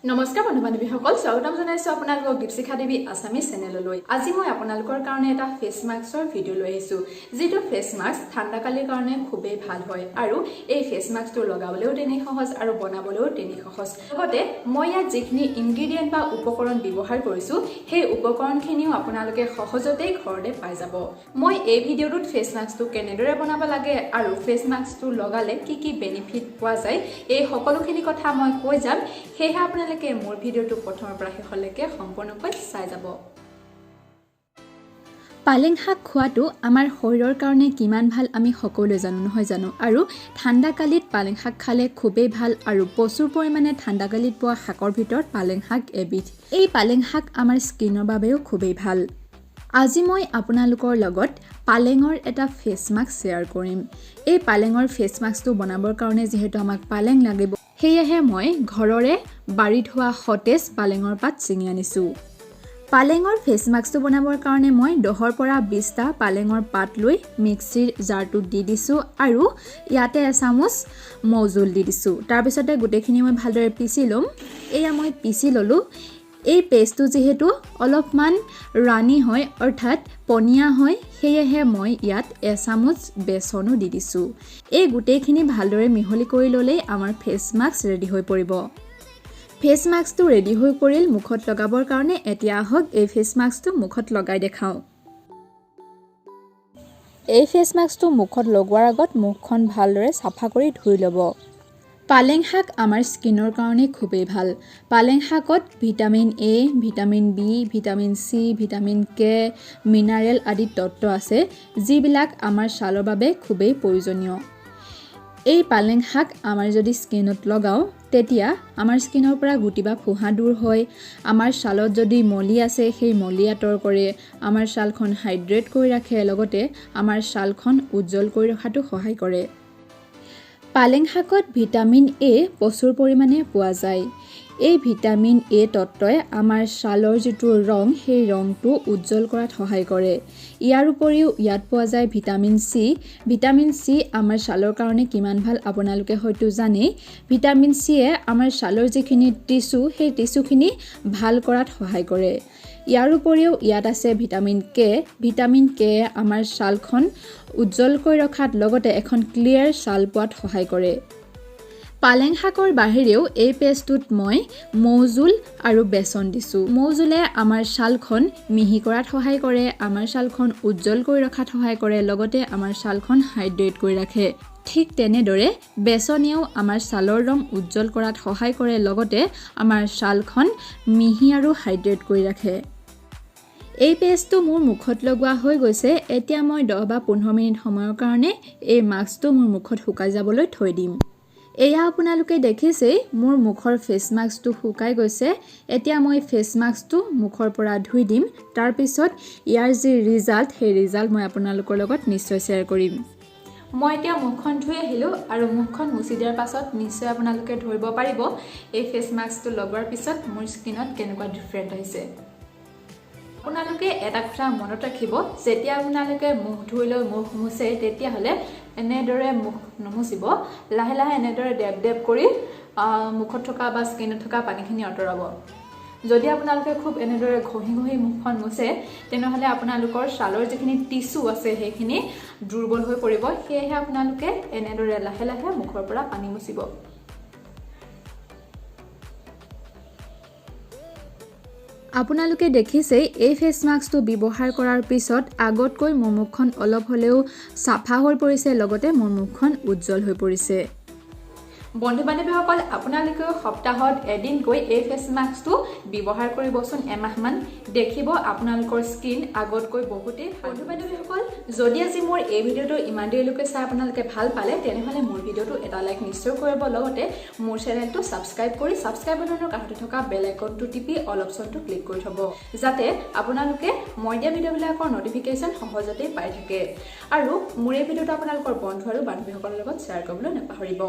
নমস্কাৰ বন্ধু বান্ধৱীসকল স্বাগতম জনাইছো আপোনালোকক দীপশিখা দেৱী আসামী চেনেললৈ আজি মই আপোনালোকৰ কাৰণে এটা ফেস মাস্কৰ ভিডিও লৈ আহিছো যেটো ফেস মাস্ক ঠাণ্ডাকালিৰ কাৰণে খুবেই ভাল হয় আৰু এই ফেস মাস্কটো লগাবলৈও তেনে সহজ আৰু বনাবলৈও তেনে সহজ লগতে মই ইয়াত যিখিনি ইনগ্ৰেডিয়েন্ট বা উপকৰণ ব্যৱহাৰ কৰিছো সেই উপকৰণখিনিও আপোনালোকে সহজতেই ঘৰতে পাই যাব মই এই ভিডিওটোত ফেস মাস্কটো কেনেদৰে বনাব লাগে আৰু ফেস মাস্কটো লগালে কি কি বেনিফিট পোৱা যায় এই সকলোখিনি কথা মই কৈ যাম হেহে আপোনালোকে মোৰ ভিডিওটো প্ৰথমৰ পৰা শেষলৈকে সম্পূৰ্ণকৈ চাই যাব পালেং শাক খোৱাটো আমাৰ শৰীৰৰ কাৰণে কিমান ভাল আমি সকলোৱে জানো নহয় জানো আৰু ঠাণ্ডা কালিত পালেং শাক খালে খুবেই ভাল আৰু প্ৰচুৰ পৰিমাণে ঠাণ্ডা কালিত পোৱা শাকৰ ভিতৰত পালেং শাক এবিধ এই পালেং শাক আমাৰ স্কিনৰ বাবেও খুবেই ভাল আজি মই আপোনালোকৰ লগত পালেঙৰ এটা ফেস মাস্ক শেয়াৰ কৰিম এই পালেঙৰ ফেস মাস্কটো বনাবৰ কাৰণে যেহেতু আমাক পালেং লাগিব হেয়েহে মই ঘৰৰে বাৰীত হোৱা সতেজ পালেঙৰ পাত চিঙি আনিছো পালেঙৰ ফেস মাস্কটো বনাবৰ কাৰণে মই 10 পৰা 20টা পালেঙৰ পাত লৈ মিক্সিৰ জাৰটো দি দিছো আৰু ইয়াতে এচামুচ মৌজুল দি দিছো তাৰ পিছতে গুটেখিনি মই ভালদৰে পিছি লম এয়া মই পিছি ললো এই পেষ্টটো যেহেতু অলপমান ৰানী হয় অৰ্থাৎ পনিয়া হয় হেয়েহে মই ইয়াত এচামুচ বেসনো দি দিছো এই গুটেখিনি ভালদৰে মিহলি কৰি ললেই আমাৰ ফেস মাস্ক ৰেডি হৈ পৰিব ফেস মাস্কটো ৰেডি হৈ পৰিল মুখত লগাবৰ কাৰণে এতিয়া হক এই ফেস মাস্কটো মুখত লগাই দেখাও এই ফেস মাস্কটো মুখত লগোৱাৰ আগত মুখখন ভালদৰে সাফা কৰি ধুই ল'ব পালেং শাক আমাৰ স্কিনৰ কাৰণে খুবেই ভাল পালেং শাকত vitamin A vitamin B vitamin C vitamin K mineral আদি তত্ত্ব আছে যিবিলাক আমাৰ ছালৰ বাবে খুবেই প্ৰয়োজনীয় এই পালেং শাক আমাৰ যদি স্কিনত লগাও তেতিয়া আমাৰ স্কিনৰ পৰা গুটি বা ফুহা দূৰ হয় আমাৰ ছালত যদি মলি আছে সেই মলি আঁতৰ কৰে আমাৰ ছালখন হাইড্ৰেট কৰি ৰাখে লগতে আমাৰ ছালখন উজ্জ্বল কৰি ৰখাটো সহায় কৰে পালেং শাকত ভিটামিন এ প্ৰচুৰ পৰিমাণে পোৱা যায় এই ভিটামিন এ তত্ত্বই আমাৰ ছালৰ যিটো ৰং সেই ৰংটো উজ্জ্বল কৰাত সহায় কৰে ইয়াৰ উপৰিও ইয়াত পোৱা যায় ভিটামিন সি আমাৰ ছালৰ কাৰণে কিমান ভাল আপোনালোকে হয়তো জানে ভিটামিন সি এ আমাৰ ছালৰ যিখিনি টিস্যু সেই টিস্যুখিনি ভাল কৰাত সহায় কৰে ইয়াৰ উপৰিও ইয়াত আছে ভিটামিন কে আমাৰ ছালখন উজ্জ্বল কৰি ৰখাত লগতে এখন ক্লিয়াৰ ছাল পোৱাত সহায় কৰে পালেং শাকৰ বাহিৰেও এই পেষ্টটোত মই মৌজুল আৰু বেসন দিছো মৌজুলে আমাৰ ছালখন মিহি কৰাত সহায় কৰে আমাৰ ছালখন উজ্জ্বল কৰি ৰখাত সহায় কৰে লগতে আমাৰ ছালখন হাইড্ৰেট কৰি ৰাখে ঠিক তেনেদৰে বেসনেও আমাৰ ছালৰ ৰং উজ্জ্বল কৰাত সহায় কৰে লগতে আমাৰ ছালখন মিহি আৰু হাইড্ৰেট কৰি ৰাখে এই পেষ্টটো মোৰ মুখত লগোৱা হৈ গৈছে এতিয়া মই 10 বা 15 মিনিট সময়ৰ কাৰণে এই মাস্কটো মোৰ মুখত শুকাই যাবলৈ থৈ দিম এয়া আপোনালোকে দেখিছে মোৰ মুখৰ ফেস মাস্কটো শুকাই গৈছে এতিয়া মই ফেস মাস্কটো মুখৰ পৰা ধুই দিম তাৰ পিছত ইয়াৰ যি ৰিজাল্ট সেই ৰিজাল্ট মই আপোনালোকৰ লগত নিশ্চয় শেয়াৰ কৰিম মই এতিয়া মুখখন ধুই আহিলো আৰু মুখখন মুছি দিয়াৰ পাছত নিশ্চয় আপোনালোকে ধৰিব পাৰিব এই ফেস মাস্কটো লগোৱাৰ পিছত মোৰ স্কিনত কেনেকুৱা ডিফাৰেন্ট হৈছে আপোনালোকে এটা কথা মনত ৰাখিব যেতিয়া আপোনালোকে মুখ ধুই লৈ মুখ মুছে তেতিয়া হলে এনেদৰে মুখ নমুচিব লাহে লাহে এনেদৰে ডেপ কৰি মুখত থকা বা স্কিনত থকা পানীখিনি আঁতৰাব যদি আপোনালোকে খুব এনেদৰে ঘহি মুখখন মুছে তেনেহলে আপোনালোকৰ ছালৰ যিখিনি টিস্যু আছে সেইখিনি দুৰ্বল হৈ পৰিব হেহে আপোনালোকে এনেদৰে লাহে লাহে মুখৰ পৰা পানী মুচিব আপোনালোকে দেখিছে এই ফেস মাস্কটো ব্যৱহাৰ কৰাৰ পিছত আগতকৈ মোৰ মুখখন অলপ হলেও সাফা হৈ পৰিছে লগতে মোৰ মুখখন উজ্জ্বল হৈ পৰিছে বন্ধু বান্ধৱীসকল আপোনালোকে সপ্তাহত এদিনকৈ এই ফেস মাস্কটো ব্যৱহাৰ কৰিবচোন এমাহমান দেখিব আপোনালোকৰ স্কিন আগতকৈ বহুতেই বন্ধু বান্ধৱীসকল যদি আজি মোৰ এই ভিডিওটো ইমান দেৰিলৈকে চাই আপোনালোকে ভাল পালে তেনেহলে মোৰ ভিডিওটো এটা লাইক নিশ্চয় কৰিব লগতে মোৰ চেনেলটো সাবস্ক্ৰাইব কৰি সাবস্ক্ৰাইব বাটনৰ কাষতে থকা বেল আইকনটো টিপি অল অপচনটো ক্লিক কৰি থব যাতে আপোনালোকে মই দিয়া ভিডিওবিলাকৰ নটিফিকেশন সহজতে পাই থাকে আৰু মোৰ এই ভিডিওটো আপোনালোকৰ বন্ধু আৰু বান্ধৱীসকলৰ লগত শ্বেয়াৰ কৰিবলৈ নাপাহৰিব